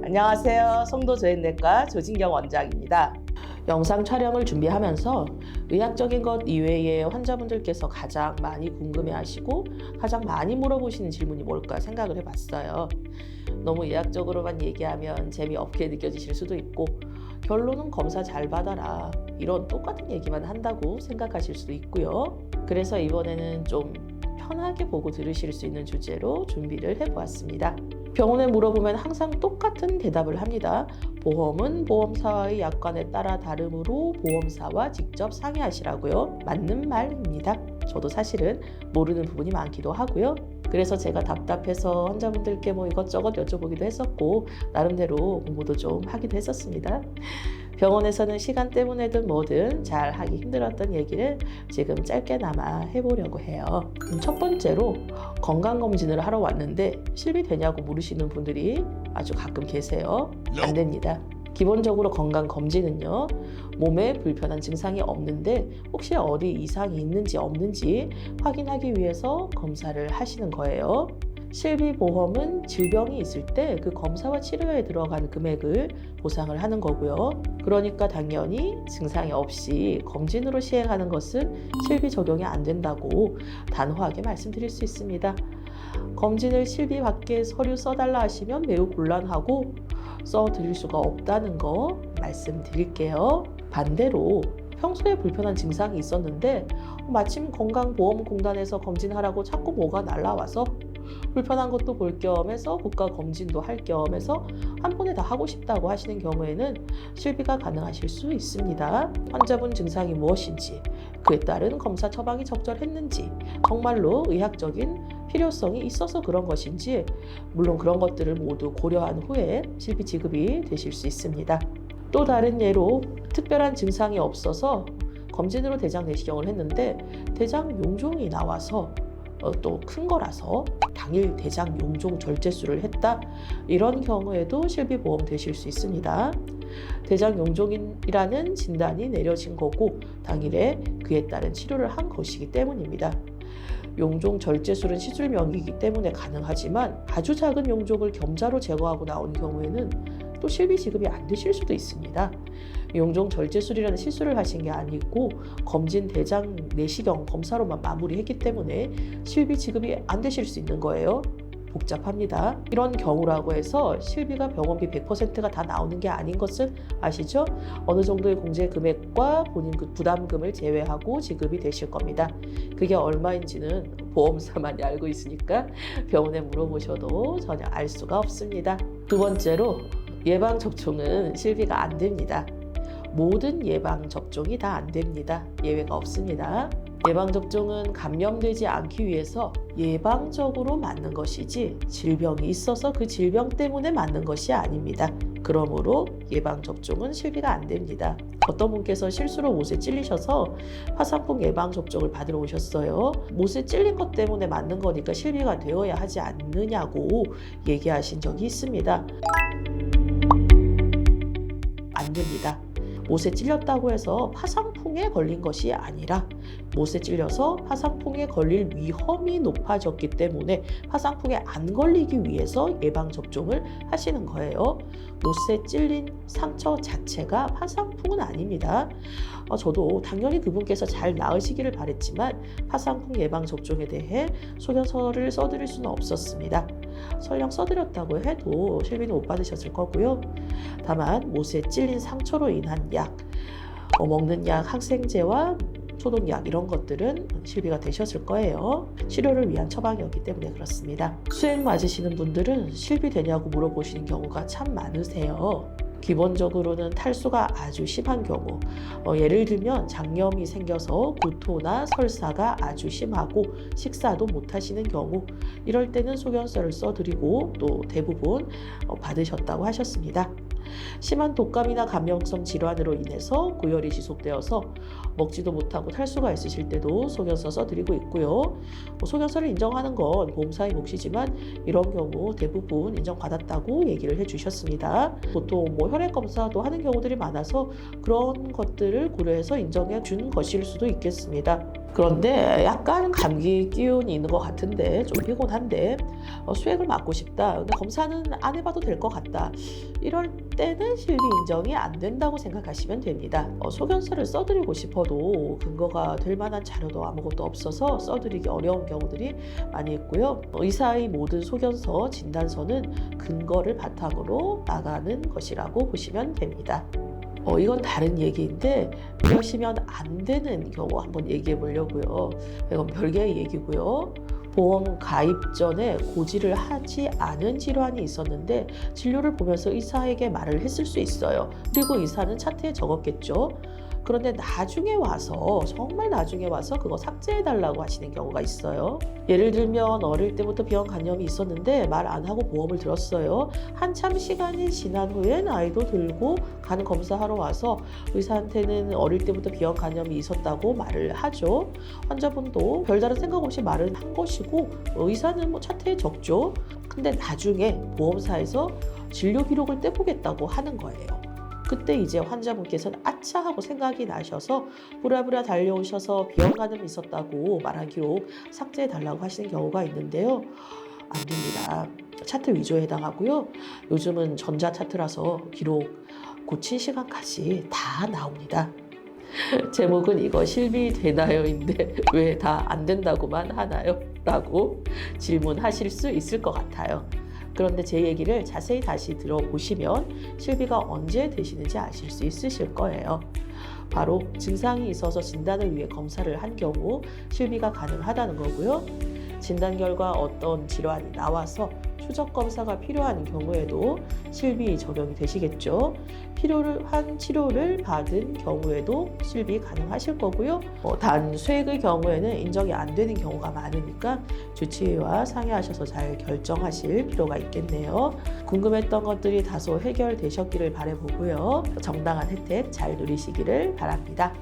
안녕하세요. 송도저인내과 조진경 원장입니다. 영상 촬영을 준비하면서 의학적인 것 이외에 환자분들께서 가장 많이 궁금해하시고 가장 많이 물어보시는 질문이 뭘까 생각을 해봤어요. 너무 의학적으로만 얘기하면 재미없게 느껴지실 수도 있고 결론은 검사 잘 받아라 이런 똑같은 얘기만 한다고 생각하실 수도 있고요. 그래서 이번에는 좀 편하게 보고 들으실 수 있는 주제로 준비를 해보았습니다. 병원에 물어보면 항상 똑같은 대답을 합니다. 보험은 보험사와의 약관에 따라 다르므로 보험사와 직접 상의하시라고요. 맞는 말입니다. 저도 사실은 모르는 부분이 많기도 하고요. 그래서 제가 답답해서 환자분들께 이것저것 여쭤보기도 했었고 나름대로 공부도 좀 하기도 했었습니다. 병원에서는 시간 때문에든 뭐든 잘 하기 힘들었던 얘기를 지금 짧게나마 해보려고 해요. 첫 번째로 건강검진을 하러 왔는데 실비 되냐고 물으시는 분들이 아주 가끔 계세요. 안 됩니다. 기본적으로 건강검진은요, 몸에 불편한 증상이 없는데 혹시 어디 이상이 있는지 없는지 확인하기 위해서 검사를 하시는 거예요. 실비보험은 질병이 있을 때 그 검사와 치료에 들어간 금액을 보상을 하는 거고요. 그러니까 당연히 증상이 없이 검진으로 시행하는 것은 실비 적용이 안 된다고 단호하게 말씀드릴 수 있습니다. 검진을 실비 밖에 서류 써달라 하시면 매우 곤란하고 써드릴 수가 없다는 거 말씀드릴게요. 반대로 평소에 불편한 증상이 있었는데 마침 건강보험공단에서 검진하라고 자꾸 뭐가 날라와서 불편한 것도 볼 겸해서 국가 검진도 할 겸해서 한 번에 다 하고 싶다고 하시는 경우에는 실비가 가능하실 수 있습니다. 환자분 증상이 무엇인지, 그에 따른 검사 처방이 적절했는지, 정말로 의학적인 필요성이 있어서 그런 것인지, 물론 그런 것들을 모두 고려한 후에 실비 지급이 되실 수 있습니다. 또 다른 예로 특별한 증상이 없어서 검진으로 대장 내시경을 했는데 대장 용종이 나와서 또 큰 거라서 당일 대장 용종 절제술을 했다. 이런 경우에도 실비보험 되실 수 있습니다. 대장 용종이라는 진단이 내려진 거고 당일에 그에 따른 치료를 한 것이기 때문입니다. 용종 절제술은 시술명이기 때문에 가능하지만 아주 작은 용종을 겸자로 제거하고 나온 경우에는 또 실비 지급이 안 되실 수도 있습니다. 용종 절제술이라는 시술을 하신 게 아니고 검진 대장 내시경 검사로만 마무리했기 때문에 실비 지급이 안 되실 수 있는 거예요. 복잡합니다. 이런 경우라고 해서 실비가 병원비 100%가 다 나오는 게 아닌 것은 아시죠? 어느 정도의 공제 금액과 본인 그 부담금을 제외하고 지급이 되실 겁니다. 그게 얼마인지는 보험사만이 알고 있으니까 병원에 물어보셔도 전혀 알 수가 없습니다. 두 번째로 예방접종은 실비가 안 됩니다. 모든 예방접종이 다 안 됩니다. 예외가 없습니다. 예방접종은 감염되지 않기 위해서 예방적으로 맞는 것이지 질병이 있어서 그 질병 때문에 맞는 것이 아닙니다. 그러므로 예방접종은 실비가 안 됩니다. 어떤 분께서 실수로 못에 찔리셔서 화상풍 예방접종을 받으러 오셨어요. 못에 찔린 것 때문에 맞는 거니까 실비가 되어야 하지 않느냐고 얘기하신 적이 있습니다. 안 됩니다. 못에 찔렸다고 해서 화상풍에 걸린 것이 아니라 못에 찔려서 화상풍에 걸릴 위험이 높아졌기 때문에 화상풍에 안 걸리기 위해서 예방접종을 하시는 거예요. 못에 찔린 상처 자체가 화상풍은 아닙니다. 저도 당연히 그분께서 잘 나으시기를 바랬지만 화상풍 예방접종에 대해 소견서를 써드릴 수는 없었습니다. 설령 써드렸다고 해도 실비는 못 받으셨을 거고요. 다만 못에 찔린 상처로 인한 약, 먹는 약, 항생제와 소독약 이런 것들은 실비가 되셨을 거예요. 치료를 위한 처방이었기 때문에 그렇습니다. 수액 맞으시는 분들은 실비 되냐고 물어보시는 경우가 참 많으세요. 기본적으로는 탈수가 아주 심한 경우, 예를 들면 장염이 생겨서 구토나 설사가 아주 심하고 식사도 못 하시는 경우, 이럴 때는 소견서를 써드리고 또 대부분 받으셨다고 하셨습니다. 심한 독감이나 감염성 질환으로 인해서 고열이 지속되어서 먹지도 못하고 탈수가 있으실 때도 소견서 써드리고 있고요. 소견서를 인정하는 건 보험사의 몫이지만 이런 경우 대부분 인정받았다고 얘기를 해주셨습니다. 보통 혈액 검사도 하는 경우들이 많아서 그런 것들을 고려해서 인정해 준 것일 수도 있겠습니다. 그런데 약간 감기 기운이 있는 것 같은데 좀 피곤한데 수액을 맞고 싶다. 근데 검사는 안 해봐도 될 것 같다. 이럴 때는 실비 인정이 안 된다고 생각하시면 됩니다. 소견서를 써드리고 싶어도 근거가 될 만한 자료도 아무것도 없어서 써드리기 어려운 경우들이 많이 있고요. 의사의 모든 소견서, 진단서는 근거를 바탕으로 나가는 것이라고 보시면 됩니다. 이건 다른 얘기인데 그러시면 안 되는 경우 한번 얘기해 보려고요. 이건 별개의 얘기고요. 보험 가입 전에 고지를 하지 않은 질환이 있었는데 진료를 보면서 의사에게 말을 했을 수 있어요. 그리고 의사는 차트에 적었겠죠. 그런데 나중에 와서 정말 나중에 와서 그거 삭제해달라고 하시는 경우가 있어요. 예를 들면 어릴 때부터 비형 간염이 있었는데 말 안 하고 보험을 들었어요. 한참 시간이 지난 후엔 아이도 들고 간 검사하러 와서 의사한테는 어릴 때부터 비형 간염이 있었다고 말을 하죠. 환자분도 별다른 생각 없이 말을 한 것이고 의사는 뭐 차트에 적죠. 근데 나중에 보험사에서 진료 기록을 떼보겠다고 하는 거예요. 그때 이제 환자분께서는 아차 하고 생각이 나셔서 부랴부랴 달려오셔서 비형 간염이 있었다고 말한 기록 삭제해달라고 하시는 경우가 있는데요. 안 됩니다. 차트 위조에 해당하고요. 요즘은 전자 차트라서 기록 고친 시간까지 다 나옵니다. 제목은 이거 실비 되나요인데 왜 다 안 된다고만 하나요? 라고 질문하실 수 있을 것 같아요. 그런데 제 얘기를 자세히 다시 들어보시면 실비가 언제 되시는지 아실 수 있으실 거예요. 바로 증상이 있어서 진단을 위해 검사를 한 경우 실비가 가능하다는 거고요. 진단 결과 어떤 질환이 나와서 추적 검사가 필요한 경우에도 실비 적용이 되시겠죠. 필요를 한 치료를 받은 경우에도 실비 가능하실 거고요. 단 수액의 경우에는 인정이 안 되는 경우가 많으니까 주치의와 상의하셔서 잘 결정하실 필요가 있겠네요. 궁금했던 것들이 다소 해결되셨기를 바라보고요. 정당한 혜택 잘 누리시기를 바랍니다.